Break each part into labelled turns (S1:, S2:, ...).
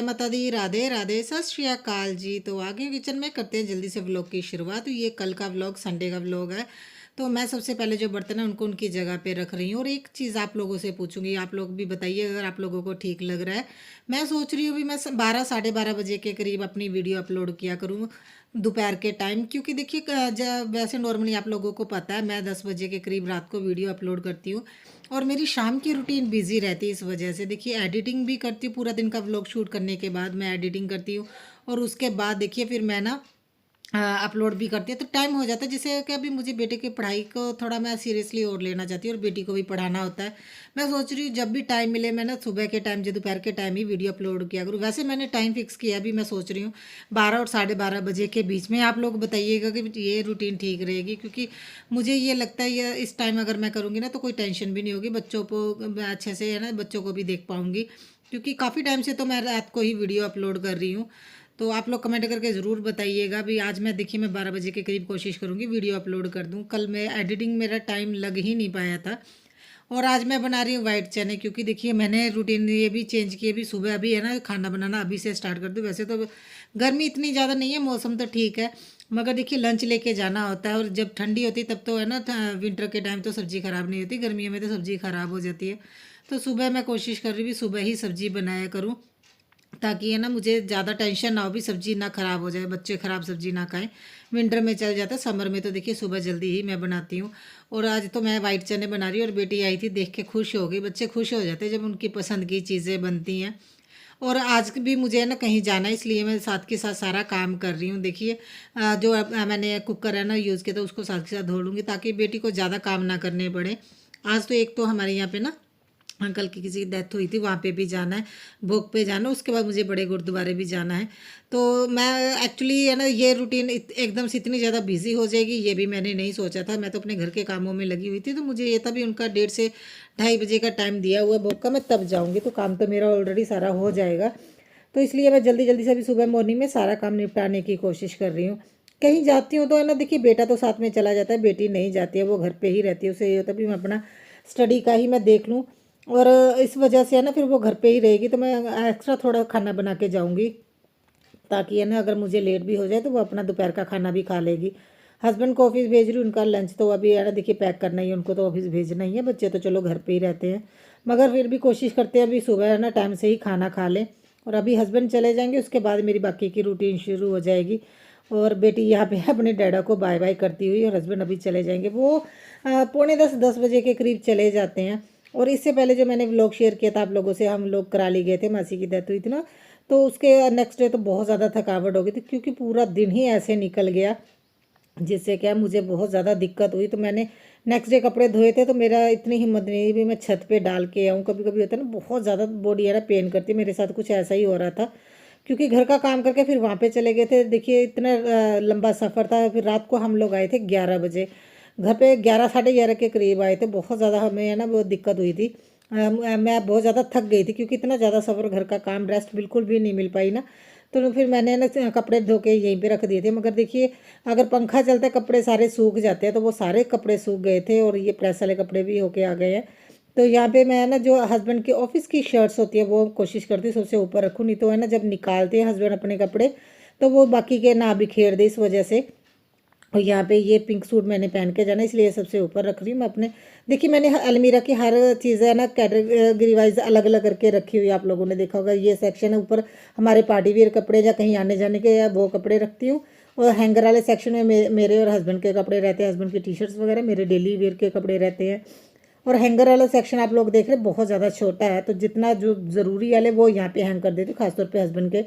S1: जय माता दी, राधे राधे, सत श्री अकाल जी। तो आगे किचन में करते हैं जल्दी से व्लॉग की शुरुआत। तो ये कल का व्लॉग, संडे का व्लॉग है। तो मैं सबसे पहले जो बर्तन है उनको उनकी जगह पे रख रही हूँ। और एक चीज़ आप लोगों से पूछूंगी, आप लोग भी बताइए अगर आप लोगों को ठीक लग रहा है। मैं सोच रही हूँ भी मैं 12 साढ़े 12 बजे के करीब अपनी वीडियो अपलोड किया करूँ दोपहर के टाइम, क्योंकि देखिए वैसे नॉर्मली आप लोगों को पता है मैं 10 बजे के करीब रात को वीडियो अपलोड करती हूँ। और मेरी शाम की रूटीन बिजी रहती है, इस वजह से देखिए एडिटिंग भी करती हूँ। पूरा दिन का व्लॉग शूट करने के बाद मैं एडिटिंग करती हूँ और उसके बाद देखिए फिर मैं ना अपलोड भी करती हूँ। तो टाइम हो जाता है, जिससे कि अभी मुझे बेटे की पढ़ाई को थोड़ा मैं सीरियसली और लेना चाहती हूँ और बेटी को भी पढ़ाना होता है। मैं सोच रही हूँ जब भी टाइम मिले मैं ना सुबह के टाइम जो दोपहर के टाइम ही वीडियो अपलोड किया करूँ। वैसे मैंने टाइम फिक्स किया, अभी मैं सोच रही हूँ 12 और 12:30 बजे के बीच में। आप लोग बताइएगा कि ये रूटीन ठीक रहेगी, क्योंकि मुझे ये लगता है ये इस टाइम अगर मैं करूँगी ना तो कोई टेंशन भी नहीं होगी, बच्चों को मैं अच्छे से है ना बच्चों को भी देख पाऊँगी। क्योंकि काफ़ी टाइम से तो मैं रात को ही वीडियो अपलोड कर रही हूँ। तो आप लोग कमेंट करके ज़रूर बताइएगा भी। आज मैं देखिए मैं 12 बजे के करीब कोशिश करूँगी वीडियो अपलोड कर दूँ। कल मैं एडिटिंग मेरा टाइम लग ही नहीं पाया था। और आज मैं बना रही हूँ वाइट चने, क्योंकि देखिए मैंने रूटीन ये भी चेंज किया। भी सुबह अभी है ना खाना बनाना अभी से स्टार्ट कर दूँ। वैसे तो गर्मी इतनी ज़्यादा नहीं है, मौसम तो ठीक है, मगर देखिए लंच लेके जाना होता है। और जब ठंडी होती है तब तो है ना विंटर के टाइम तो सब्ज़ी ख़राब नहीं होती, गर्मियों में तो सब्ज़ी ख़राब हो जाती है। तो सुबह मैं कोशिश कर रही हूँ सुबह ही सब्ज़ी बनाया करूँ, ताकि है ना मुझे ज़्यादा टेंशन ना हो भी सब्ज़ी ना ख़राब हो जाए, बच्चे ख़राब सब्ज़ी ना खाएं। विंटर में चल जाता है, समर में तो देखिए सुबह जल्दी ही मैं बनाती हूँ। और आज तो मैं वाइट चने बना रही हूँ और बेटी आई थी देख के खुश हो गई। बच्चे खुश हो जाते हैं जब उनकी पसंद की चीज़ें बनती हैं। और आज भी मुझे है ना कहीं जाना है, इसलिए मैं साथ के साथ सारा काम कर रही हूँ। देखिए जो मैंने कुकर है ना यूज़ किया था उसको साथ के साथ धो लूँगी, ताकि बेटी को ज़्यादा काम ना करने पड़े। आज तो एक तो हमारे यहाँ पे ना अंकल की किसी की डेथ हुई थी, वहाँ पे भी जाना है, भोग पे जाना है, उसके बाद मुझे बड़े गुरुद्वारे भी जाना है। तो मैं एक्चुअली है ना ये रूटीन एकदम से इतनी ज़्यादा बिजी हो जाएगी ये भी मैंने नहीं सोचा था। मैं तो अपने घर के कामों में लगी हुई थी, तो मुझे ये था भी उनका 1:30 से 2:30 बजे का टाइम दिया हुआ है भोग का, मैं तब जाऊँगी तो काम तो मेरा ऑलरेडी सारा हो जाएगा। तो इसलिए मैं जल्दी जल्दी से अभी सुबह मॉर्निंग में सारा काम निपटाने की कोशिश कर रही हूँ। कहीं जाती हूँ तो है ना देखिए बेटा तो साथ में चला जाता है, बेटी नहीं जाती है, वो घर पे ही रहती है। उसे ये होता है भी मैं अपना स्टडी का ही मैं देख लूँ। और इस वजह से है ना फिर वो घर पे ही रहेगी, तो मैं एक्स्ट्रा थोड़ा खाना बना के जाऊँगी, ताकि है ना अगर मुझे लेट भी हो जाए तो वो अपना दोपहर का खाना भी खा लेगी। हस्बैंड को ऑफिस भेज रही हूँ, उनका लंच तो अभी है ना देखिए पैक करना ही है, उनको तो ऑफिस भेजना ही है, बच्चे तो चलो घर पे ही रहते हैं। मगर फिर भी कोशिश करते हैं अभी सुबह है ना टाइम से ही खाना खा लें। और अभी हस्बैंड चले जाएंगे उसके बाद मेरी बाकी की रूटीन शुरू हो जाएगी। और बेटी यहाँ पे अपने डैडा को बाय बाय करती हुई, और हस्बैंड अभी चले जाएंगे, वो 9:45 10 बजे के करीब चले जाते हैं। और इससे पहले जो मैंने व्लॉग शेयर किया था आप लोगों से, हम लोग कराली गए थे, मासी की डेथ हुई थी ना, तो उसके नेक्स्ट डे तो बहुत ज़्यादा थकावट हो गई थी, क्योंकि पूरा दिन ही ऐसे निकल गया, जिससे क्या मुझे बहुत ज़्यादा दिक्कत हुई। तो मैंने नेक्स्ट डे कपड़े धोए थे तो मेरा इतनी हिम्मत नहीं हुई भी मैं छत पे डाल के आऊँ। कभी कभी होता है ना बहुत ज़्यादा बॉडी है ना पेन करती है, मेरे साथ कुछ ऐसा ही हो रहा था, क्योंकि घर का काम करके फिर वहाँ पे चले गए थे। देखिए इतना लंबा सफ़र था, फिर रात को हम लोग आए थे 11 बजे, घर पे 11 साढ़े 11 के करीब आए थे। बहुत ज़्यादा हमें है ना बहुत दिक्कत हुई थी। मैं बहुत ज़्यादा थक गई थी, क्योंकि इतना ज़्यादा सफ़र, घर का काम, रेस्ट बिल्कुल भी नहीं मिल पाई ना। तो फिर मैंने ना कपड़े धो के यहीं पे रख दिए थे। मगर देखिए अगर पंखा चलता है कपड़े सारे सूख जाते हैं, तो वो सारे कपड़े सूख गए थे और ये प्रेस वाले कपड़े भी होके आ गए हैं। तो यहाँ पे मैं ना जो हस्बैंड के ऑफिस की शर्ट्स होती है वो कोशिश करती हूँ सबसे ऊपर रखूँ, नहीं तो है ना जब निकालते हैं हस्बैंड अपने कपड़े तो वो बाकी के ना बिखेर दे, इस वजह से। और यहाँ पे ये पिंक सूट मैंने पहन के जाना, इसलिए सबसे ऊपर रख रही हूँ मैं अपने। देखिए मैंने अलमीरा की हर चीज़ है ना कैटेगरी वाइज अलग अलग करके रखी हुई है, आप लोगों ने देखा होगा। ये सेक्शन है ऊपर हमारे पार्टी वेयर कपड़े या कहीं आने जाने के, या वो कपड़े रखती हूँ। और हैंगर वाले सेक्शन में मेरे और हस्बैंड के कपड़े रहते हैं, हस्बैंड की टी शर्ट्स वगैरह, मेरे डेली वेयर के कपड़े रहते हैं। और हैंगर वाला सेक्शन आप लोग देख रहे हैं बहुत ज़्यादा छोटा है, तो जितना जो ज़रूरी वाले वो यहाँ पे हैंग कर देती हूँ, खासतौर पे हस्बैंड के।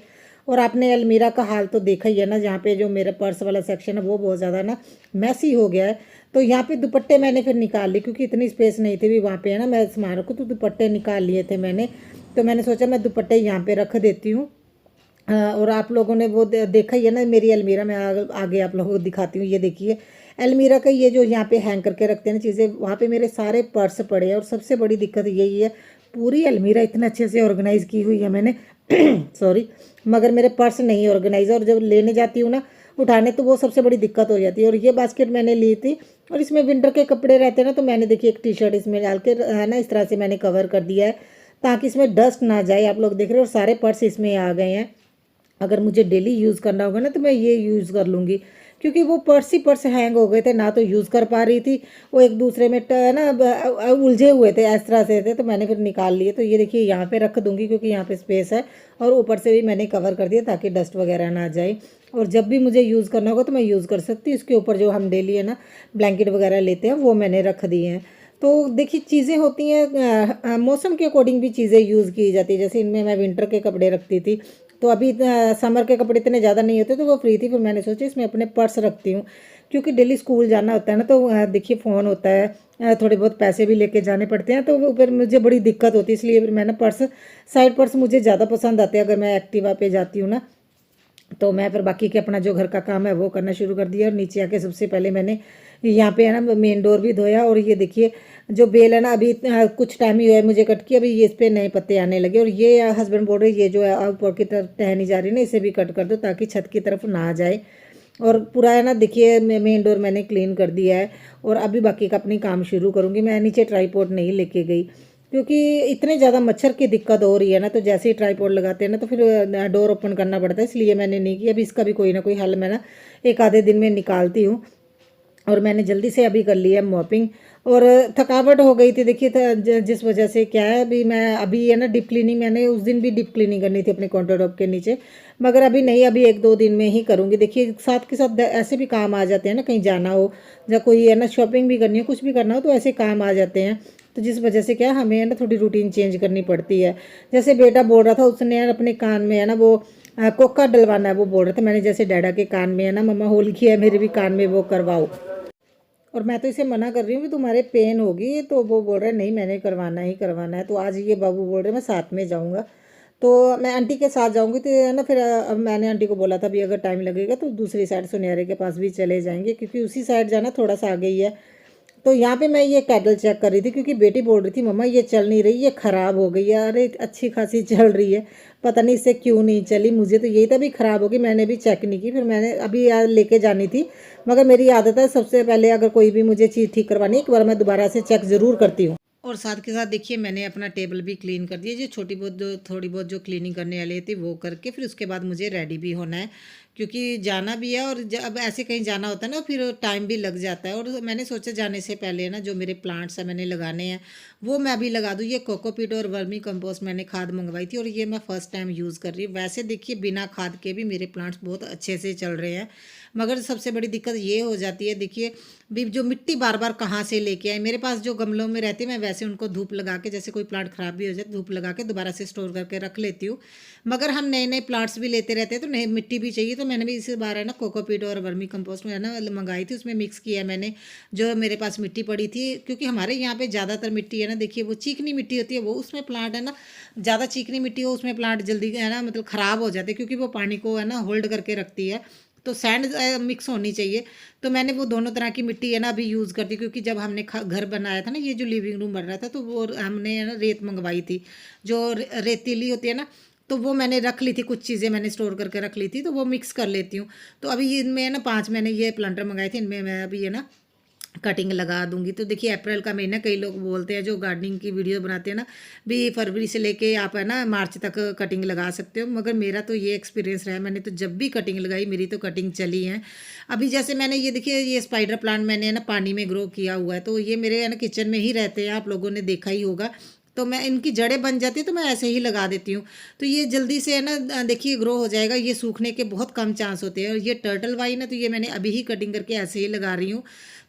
S1: और आपने अलमीरा का हाल तो देखा ही है ना, जहाँ पे जो मेरा पर्स वाला सेक्शन है वो बहुत ज़्यादा ना मैसी हो गया है। तो यहाँ पे दुपट्टे मैंने फिर निकाल लिए, क्योंकि इतनी स्पेस नहीं थी भी वहाँ पे है ना मैं सामान रखूँ, तो दुपट्टे निकाल लिए थे मैंने। तो मैंने सोचा मैं दुपट्टे यहाँ पे रख देती हूँ। और आप लोगों ने वो देखा ही है ना मेरी अलमीरा में, आगे आप लोगों को दिखाती हूँ। ये देखिए अलमीरा का ये जो यहाँ पे हैंग करके रखते हैं ना चीज़ें, वहाँ पे मेरे सारे पर्स पड़े हैं। और सबसे बड़ी दिक्कत यही है, पूरी अलमीरा इतना अच्छे से ऑर्गेनाइज़ की हुई है मैंने सॉरी, मगर मेरे पर्स नहीं ऑर्गेनाइज है। और जब लेने जाती हूँ ना उठाने, तो वो सबसे बड़ी दिक्कत हो जाती है। और ये बास्केट मैंने ली थी, और इसमें विंटर के कपड़े रहते हैं ना, तो मैंने देखिए एक टी शर्ट इसमें डाल के है ना इस तरह से मैंने कवर कर दिया है, ताकि इसमें डस्ट ना जाए। आप लोग देख रहे हो, और सारे पर्स इसमें आ गए हैं। अगर मुझे डेली यूज़ करना होगा ना तो मैं ये यूज़ कर लूँगी, क्योंकि वो पर्स ही पर्स हैंग हो गए थे, ना तो यूज़ कर पा रही थी, वो एक दूसरे में ना उलझे हुए थे, इस तरह से थे। तो मैंने फिर निकाल लिए। तो ये देखिए यहाँ पे रख दूँगी क्योंकि यहाँ पे स्पेस है, और ऊपर से भी मैंने कवर कर दिया ताकि डस्ट वगैरह ना जाए। और जब भी मुझे यूज़ करना होगा तो मैं यूज़ कर सकती हूँ। इसके ऊपर जो हम डेली है ना ब्लैंकेट वगैरह लेते हैं वो मैंने रख दिए हैं। तो देखिए चीज़ें होती हैं, मौसम के अकॉर्डिंग भी चीज़ें यूज़ की जाती है। जैसे इनमें मैं विंटर के कपड़े रखती थी, तो अभी समर के कपड़े इतने ज़्यादा नहीं होते, तो वो फ्री थी। फिर मैंने सोचा इसमें अपने पर्स रखती हूँ, क्योंकि डेली स्कूल जाना होता है ना, तो देखिए फ़ोन होता है, थोड़े बहुत पैसे भी लेके जाने पड़ते हैं, तो वो फिर मुझे बड़ी दिक्कत होती है। इसलिए फिर मैं ना पर्स, साइड पर्स मुझे ज़्यादा पसंद आते हैं अगर मैं एक्टिवा पे जाती हूँ ना। तो मैं फिर बाकी के अपना जो घर का काम है वो करना शुरू कर दिया। और नीचे आके सबसे पहले मैंने यहाँ पे है ना मेन डोर भी धोया। और ये देखिए जो बेल है ना, अभी कुछ टाइम ही हुआ है मुझे कट किया, अभी ये इस पे नए पत्ते आने लगे। और ये हस्बैंड बोल रहे ये जो है ऊपर की तरफ टहनी जा रही है ना, इसे भी कट कर दो ताकि छत की तरफ ना आ जाए। और पूरा है ना देखिए मेन डोर मैंने क्लीन कर दिया है। और अभी बाकी का अपनी काम शुरू करूँगी। मैं नीचे ट्राईपॉड नहीं लेके गई, क्योंकि इतने ज़्यादा मच्छर की दिक्कत हो रही है ना, तो जैसे ही ट्राईपॉड लगाते हैं ना तो फिर डोर ओपन करना पड़ता है। इसलिए मैंने नहीं किया। अभी इसका भी कोई ना कोई हल मैं ना एक आधे दिन में निकालती हूँ। और मैंने जल्दी से अभी कर लिया मॉपिंग। और थकावट हो गई थी देखिए, जिस वजह से क्या है, अभी मैं अभी है ना डीप क्लीनिंग, मैंने उस दिन भी डीप क्लीनिंग करनी थी अपने काउंटर टॉप के नीचे, मगर अभी नहीं, अभी एक दो दिन में ही करूँगी। देखिए साथ के साथ ऐसे भी काम आ जाते हैं ना, कहीं जाना हो या कोई है ना शॉपिंग भी करनी हो, कुछ भी करना हो, तो ऐसे काम आ जाते हैं। तो जिस वजह से क्या है, हमें है ना थोड़ी रूटीन चेंज करनी पड़ती है। जैसे बेटा बोल रहा था, उसने यार अपने कान में है ना वो कोका डलवाना है, वो बोल रहा था। मैंने जैसे डैडा के कान में है ना मम्मा होल किया है, मेरे भी कान में वो करवाओ। और मैं तो इसे मना कर रही हूँ कि तुम्हारे पेन होगी, तो वो बोल रहा है नहीं मैंने करवाना ही करवाना है। तो आज ये बाबू बोल रहे हैं मैं साथ में जाऊँगा, तो मैं आंटी के साथ जाऊँगी। तो है ना फिर अब मैंने आंटी को बोला था भी अगर टाइम लगेगा तो दूसरी साइड सुनहरे के पास भी चले जाएंगे, क्योंकि उसी साइड जाना थोड़ा सा आगे ही है। तो यहाँ पे मैं ये कैटल चेक कर रही थी, क्योंकि बेटी बोल रही थी मम्मा ये चल नहीं रही, ये ख़राब हो गई है। अरे अच्छी खासी चल रही है, पता नहीं इससे क्यों नहीं चली। मुझे तो यही था भी ख़राब होगी, मैंने भी चेक नहीं की। फिर मैंने अभी यार लेके जानी थी, मगर मेरी आदत है सबसे पहले अगर कोई भी मुझे चीज़ ठीक करवानी है, एक बार मैं दोबारा से चेक ज़रूर करती हूँ। और साथ के साथ देखिए मैंने अपना टेबल भी क्लीन कर दिया, जो छोटी बहुत जो थोड़ी बहुत जो क्लीनिंग करने वाली थी वो करके फिर उसके बाद मुझे रेडी भी होना है, क्योंकि जाना भी है। और अब ऐसे कहीं जाना होता है ना फिर टाइम भी लग जाता है। और मैंने सोचा जाने से पहले ना जो मेरे प्लांट्स हैं मैंने लगाने हैं वो मैं अभी लगा दूँ। ये कोकोपीट और वर्मी कंपोस्ट मैंने खाद मंगवाई थी, और ये मैं फ़र्स्ट टाइम यूज़ कर रही हूँ। वैसे देखिए बिना खाद के भी मेरे प्लांट्स बहुत अच्छे से चल रहे हैं, मगर सबसे बड़ी दिक्कत ये हो जाती है देखिए भी जो मिट्टी बार बार कहाँ से लेके आए। मेरे पास जो गमलों में रहती है मैं वैसे उनको धूप लगा के, जैसे कोई प्लांट ख़राब भी हो जाए धूप लगा के दोबारा से स्टोर करके रख लेती हूँ। मगर हम नए नए प्लांट्स भी लेते रहते हैं तो नई मिट्टी भी चाहिए। तो मैंने भी इस बार है ना कोकोपीट और वर्मी कंपोस्ट में है ना मंगाई थी, उसमें मिक्स किया मैंने जो मेरे पास मिट्टी पड़ी थी। क्योंकि हमारे यहाँ पे ज़्यादातर मिट्टी है ना देखिए वो चिकनी मिट्टी होती है, वो उसमें प्लांट है ना ज़्यादा चिकनी मिट्टी हो उसमें प्लांट जल्दी है ना मतलब ख़राब हो जाते हैं, क्योंकि वो पानी को है ना होल्ड करके रखती है। तो सैंड मिक्स होनी चाहिए। तो मैंने वो दोनों तरह की मिट्टी है ना अभी यूज़ करती, क्योंकि जब हमने घर बनाया था ना, ये जो लिविंग रूम बन रहा था, तो वो हमने है ना रेत मंगवाई थी, जो रेतीली होती है ना, तो वो मैंने रख ली थी, कुछ चीज़ें मैंने स्टोर करके रख ली थी, तो वो मिक्स कर लेती हूँ। तो अभी इनमें है ना 5 मैंने ये प्लांटर मंगाए थे, इनमें मैं अभी है ना कटिंग लगा दूंगी। तो देखिए अप्रैल का महीना, कई लोग बोलते हैं जो गार्डनिंग की वीडियो बनाते हैं ना भी फरवरी से लेके आप है ना मार्च तक कटिंग लगा सकते हो, मगर मेरा तो ये एक्सपीरियंस रहा है, मैंने तो जब भी कटिंग लगाई मेरी तो कटिंग चली है। अभी जैसे मैंने ये देखिए ये स्पाइडर प्लांट मैंने है ना पानी में ग्रो किया हुआ है, तो ये मेरे है ना किचन में ही रहते हैं, आप लोगों ने देखा ही होगा। तो मैं इनकी जड़ें बन जाती है तो मैं ऐसे ही लगा देती हूँ, तो ये जल्दी से है ना देखिए ग्रो हो जाएगा। ये सूखने के बहुत कम चांस होते हैं। और ये टर्टल वाइन है, तो ये मैंने अभी ही कटिंग करके ऐसे ही लगा रही हूँ।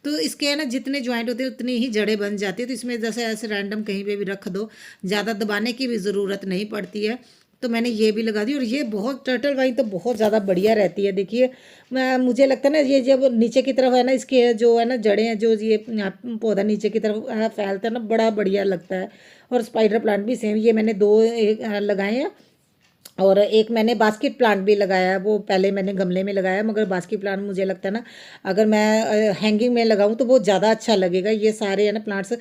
S1: तो इसके है ना जितने ज्वाइंट होते हैं उतनी ही जड़ें बन जाती है। तो इसमें जैसे ऐसे रैंडम कहीं पे भी रख दो, ज़्यादा दबाने की भी ज़रूरत नहीं पड़ती है। तो मैंने ये भी लगा दी, और ये बहुत टर्टल वाइन तो बहुत ज़्यादा बढ़िया रहती है। देखिए मैं मुझे लगता है ना ये जब नीचे की तरफ है ना इसके जो है ना जड़ें हैं, जो ये पौधा नीचे की तरफ फैलता है ना, बड़ा बढ़िया लगता है। और स्पाइडर प्लांट भी सेम, ये मैंने दो लगाए हैं। और एक मैंने बास्केट प्लांट भी लगाया है, वो पहले मैंने गमले में लगाया, मगर बास्केट प्लांट मुझे लगता है ना अगर मैं हैंगिंग में लगाऊं तो वो ज़्यादा अच्छा लगेगा। ये सारे है ना प्लांट्स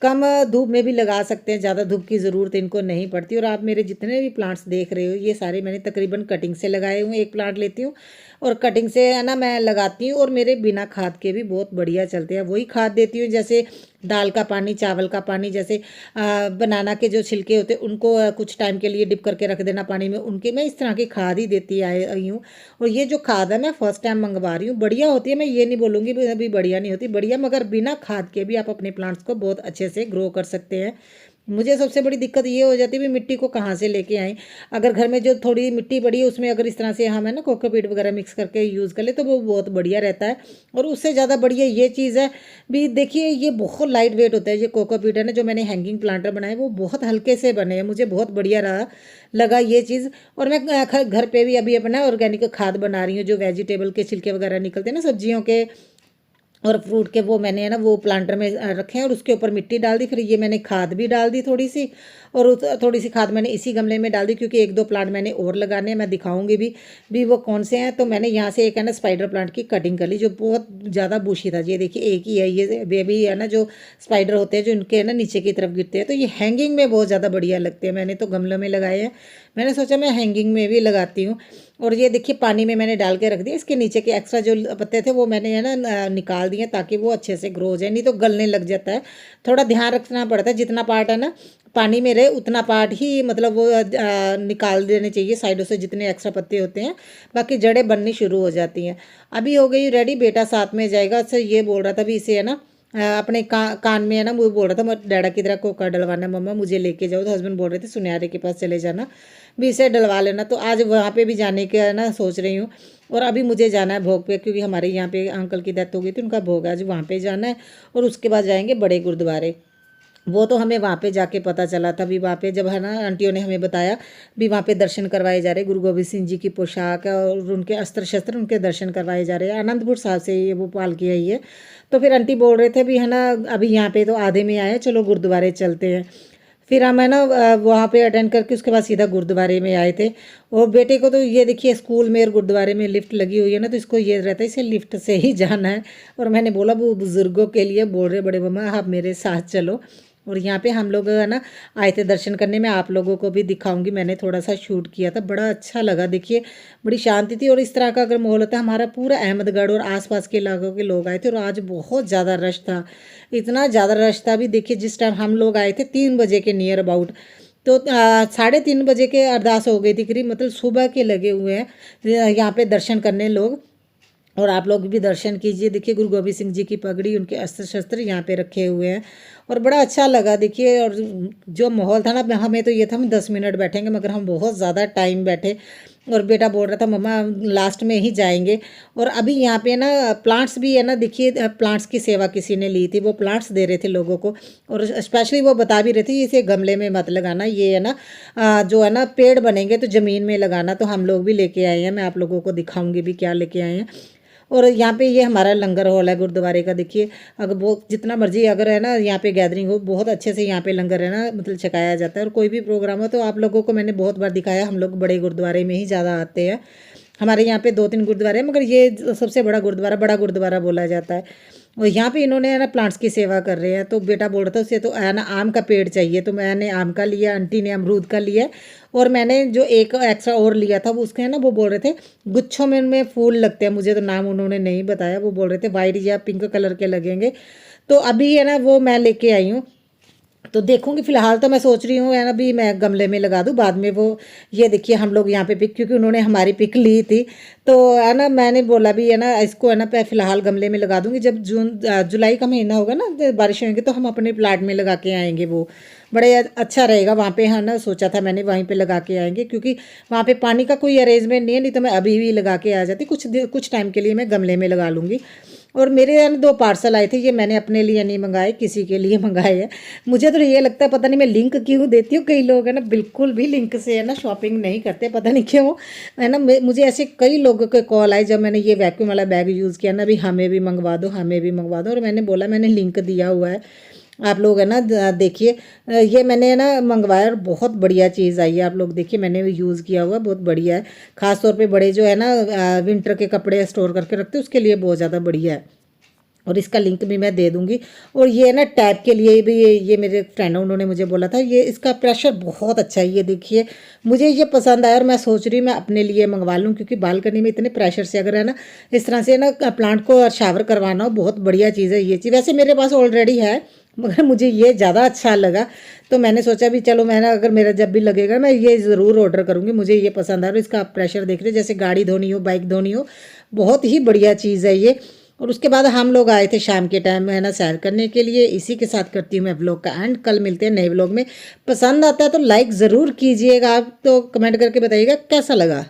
S1: कम धूप में भी लगा सकते हैं, ज़्यादा धूप की ज़रूरत इनको नहीं पड़ती। और आप मेरे जितने भी प्लांट्स देख रहे हो ये सारे मैंने तकरीबन कटिंग से लगाए हुए, एक प्लांट लेती हूँ और कटिंग से है ना मैं लगाती हूँ, और मेरे बिना खाद के भी बहुत बढ़िया चलते हैं। वही खाद देती हूँ, जैसे दाल का पानी, चावल का पानी, जैसे बनाना के जो छिलके होते हैं उनको कुछ टाइम के लिए डिप करके रख देना पानी में, उनके मैं इस तरह की खाद ही देती आई हूँ। और ये जो खाद है मैं फ़र्स्ट टाइम मंगवा रही हूँ, बढ़िया होती है, मैं ये नहीं बोलूँगी अभी बढ़िया नहीं होती, बढ़िया, मगर बिना खाद के भी आप अपने प्लांट्स को बहुत अच्छे से ग्रो कर सकते हैं। मुझे सबसे बड़ी दिक्कत ये हो जाती है भी मिट्टी को कहाँ से लेके आएँ। अगर घर में जो थोड़ी मिट्टी पड़ी है उसमें अगर इस तरह से हम है ना कोकोपीट वगैरह मिक्स करके यूज़ कर ले तो वो बहुत बढ़िया रहता है। और उससे ज़्यादा बढ़िया ये चीज़ है भी, देखिए ये बहुत लाइट वेट होता है, ये कोकोपीट है ना जो मैंने हैंगिंग प्लांटर बनाए वो बहुत हल्के से बने हैं, मुझे बहुत बढ़िया लगा ये चीज़। और मैं घर पे भी अभी अपना ऑर्गेनिक खाद बना रही हूँ, जो वेजिटेबल के छिलके वगैरह निकलते हैं ना सब्जियों के और फ्रूट के, वो मैंने है ना वो प्लांटर में रखे हैं और उसके ऊपर मिट्टी डाल दी, फिर ये मैंने खाद भी डाल दी थोड़ी सी। और थोड़ी सी खाद मैंने इसी गमले में डाल दी, क्योंकि एक दो प्लांट मैंने और लगाने हैं, मैं दिखाऊंगी भी वो कौन से हैं। तो मैंने यहाँ से एक है ना स्पाइडर प्लांट की कटिंग कर ली, जो बहुत ज़्यादा बुशी था, ये देखिए एक ही है, ये बेबी है ना जो स्पाइडर होते हैं जो इनके है ना नीचे की तरफ गिरते हैं, तो ये हैंगिंग में बहुत ज़्यादा बढ़िया लगते हैं। मैंने तो गमलों में लगाए हैं, मैंने सोचा मैं हैंगिंग में भी लगाती हूँ। और ये देखिए पानी में मैंने डाल के रख दिया, इसके नीचे के एक्स्ट्रा जो पत्ते थे वो मैंने है ना निकाल दिए ताकि वो अच्छे से ग्रो हो जाए, नहीं तो गलने लग जाता है। थोड़ा ध्यान रखना पड़ता है, जितना पार्ट है ना पानी में रहे उतना पार्ट ही मतलब वो निकाल देने चाहिए साइडों से जितने एक्स्ट्रा पत्ते होते हैं, बाकी जड़ें बननी शुरू हो जाती हैं। अभी हो गई रेडी, बेटा साथ में जाएगा। अच्छा ये बोल रहा था भी इसे है ना अपने कान में है ना, वो बोल रहा था मैं डैडा की तरह कोका डलवाना मम्मा, मुझे लेके जाओ, तो हस्बैंड बोल रहे थे सुनहरे के पास चले जाना भी इसे डलवा लेना। तो आज वहाँ पे भी जाने का ना सोच रही हूँ। और अभी मुझे जाना है भोग पे, क्योंकि हमारे यहाँ पे अंकल की डेथ हो गई थी, उनका भोग आज वहाँ पे जाना है। और उसके बाद जाएंगे बड़े गुरुद्वारे, वो तो हमें वहाँ पे जाके पता चला था भी, वहाँ पे जब है ना आंटियों ने हमें बताया भी वहाँ पे दर्शन करवाए जा रहे, गुरु गोबिंद सिंह जी की पोशाक और उनके अस्त्र शस्त्र, उनके दर्शन करवाए जा रहे हैं। आनंदपुर साहब से ये वो पालकी आई है। तो फिर आंटी बोल रहे थे भी है ना अभी यहाँ पे तो आधे में आए, चलो गुरुद्वारे चलते हैं। फिर हम है ना वहाँ पे अटेंड करके उसके बाद सीधा गुरुद्वारे में आए थे। और बेटे को तो ये देखिए स्कूल में और गुरुद्वारे में लिफ्ट लगी हुई है ना, तो इसको ये रहता है इसे लिफ्ट से ही जाना है। और मैंने बोला वो बुज़ुर्गों के लिए बोल रहे बड़े मम्मा आप मेरे साथ चलो। और यहाँ पे हम लोग है ना आए थे दर्शन करने में, आप लोगों को भी दिखाऊंगी, मैंने थोड़ा सा शूट किया था, बड़ा अच्छा लगा। देखिए बड़ी शांति थी, और इस तरह का अगर माहौल होता है, हमारा पूरा अहमदगढ़ और आसपास के इलाकों के लोग आए थे, और आज बहुत ज़्यादा रश था, इतना ज़्यादा रश था भी। देखिए जिस टाइम हम लोग आए थे 3 बजे के नियर अबाउट, तो 3:30 बजे के अरदास हो गई थी करीब, मतलब सुबह के लगे हुए हैं यहाँ पे दर्शन करने लोग। और आप लोग भी दर्शन कीजिए। देखिए गुरु गोबिंद सिंह जी की पगड़ी, उनके अस्त्र शस्त्र यहाँ पे रखे हुए हैं, और बड़ा अच्छा लगा। देखिए और जो माहौल था ना, हमें तो ये था हम 10 मिनट बैठेंगे, मगर हम बहुत ज़्यादा टाइम बैठे। और बेटा बोल रहा था मम्मा लास्ट में ही जाएंगे। और अभी यहाँ पे ना प्लांट्स भी है ना, देखिए प्लांट्स की सेवा किसी ने ली थी, वो प्लांट्स दे रहे थे लोगों को, और स्पेशली वो बता भी रहे थे इसे गमले में मत लगाना, ये है ना जो है ना पेड़ बनेंगे तो ज़मीन में लगाना। तो हम लोग भी लेके आए हैं, मैं आप लोगों को दिखाऊंगी भी क्या लेके आए हैं। और यहाँ पे ये हमारा लंगर हॉल है गुरुद्वारे का। देखिए अगर वो जितना मर्जी अगर है ना यहाँ पे गैदरिंग हो, बहुत अच्छे से यहाँ पे लंगर है ना मतलब छकाया जाता है। और कोई भी प्रोग्राम हो तो आप लोगों को मैंने बहुत बार दिखाया, हम लोग बड़े गुरुद्वारे में ही ज़्यादा आते हैं। हमारे यहाँ पे 2-3 गुरुद्वारे हैं, मगर ये सबसे बड़ा गुरुद्वारा, बड़ा गुरुद्वारा बोला जाता है। और यहाँ पे इन्होंने है ना प्लांट्स की सेवा कर रहे हैं। तो बेटा बोल रहा था उसे तो है ना आम का पेड़ चाहिए, तो मैंने आम का लिया, आंटी ने अमरूद का लिया। और मैंने जो एक एक्स्ट्रा और लिया था वो उसके है ना वो बोल रहे थे गुच्छों में उनमें फूल लगते हैं, मुझे तो नाम उन्होंने नहीं बताया, वो बोल रहे थे वाइट या पिंक कलर के लगेंगे। तो अभी है ना वो मैं लेके आई हूँ, तो देखूंगी। फिलहाल तो मैं सोच रही हूँ है ना भी मैं गमले में लगा दूँ, बाद में वो ये देखिए हम लोग यहाँ पे पिक, क्योंकि उन्होंने हमारी पिक ली थी, तो है ना मैंने बोला भी है ना इसको है ना फिलहाल गमले में लगा दूंगी। जब जुलाई का महीना होगा ना, जब बारिश होंगी तो हम अपने प्लाट में लगा के आएंगे, वो बड़े अच्छा रहेगा वहाँ पे है ना। सोचा था मैंने वहीं पे लगा के आएंगे, क्योंकि वहाँ पे पानी का कोई अरेंजमेंट नहीं है, नहीं तो मैं अभी भी लगा के आ जाती, कुछ टाइम के लिए मैं गमले में लगा लूँगी। और मेरे यहाँ 2 पार्सल आए थे, ये मैंने अपने लिए नहीं मंगाए, किसी के लिए मंगाए हैं। मुझे तो ये लगता है पता नहीं मैं लिंक क्यों देती हूँ, कई लोग है ना बिल्कुल भी लिंक से है ना शॉपिंग नहीं करते, पता नहीं क्यों है ना। मुझे ऐसे कई लोगों के कॉल आए जब मैंने ये वैक्यूम वाला बैग यूज़ किया ना, भी हमें भी मंगवा दो, हमें भी मंगवा दो। और मैंने बोला मैंने लिंक दिया हुआ है, आप लोग है ना देखिए। ये मैंने है ना मंगवाया और बहुत बढ़िया चीज़ आई है, आप लोग देखिए, मैंने भी यूज़ किया हुआ, बहुत बढ़िया है। ख़ास तौर पे बड़े जो है ना विंटर के कपड़े स्टोर करके रखते हैं उसके लिए बहुत ज़्यादा बढ़िया है। और इसका लिंक भी मैं दे दूंगी। और ये ना टैप के लिए भी ये मेरे फ्रेंड उन्होंने मुझे बोला था, ये इसका प्रेशर बहुत अच्छा है, ये देखिए मुझे ये पसंद आया। और मैं सोच रही हूँ मैं अपने लिए मंगवा लूँ, क्योंकि बालकनी में इतने प्रेशर से अगर है ना इस तरह से ना प्लांट को शावर करवाना हो, बहुत बढ़िया चीज़ है ये चीज़। वैसे मेरे पास ऑलरेडी है, मगर मुझे ये ज़्यादा अच्छा लगा, तो मैंने सोचा भी चलो मैं ना अगर मेरा जब भी लगेगा मैं ये ज़रूर ऑर्डर करूँगी, मुझे ये पसंद आ रहा है। इसका आप प्रेशर देख रहे हो, जैसे गाड़ी धोनी हो, बाइक धोनी हो, बहुत ही बढ़िया चीज़ है ये। और उसके बाद हम लोग आए थे शाम के टाइम है ना सैर करने के लिए। इसी के साथ करती हूँ मैं व्लॉग का एंड। कल मिलते हैं नए व्लॉग में। पसंद आता है तो लाइक ज़रूर कीजिएगा आप, तो कमेंट करके बताइएगा कैसा लगा।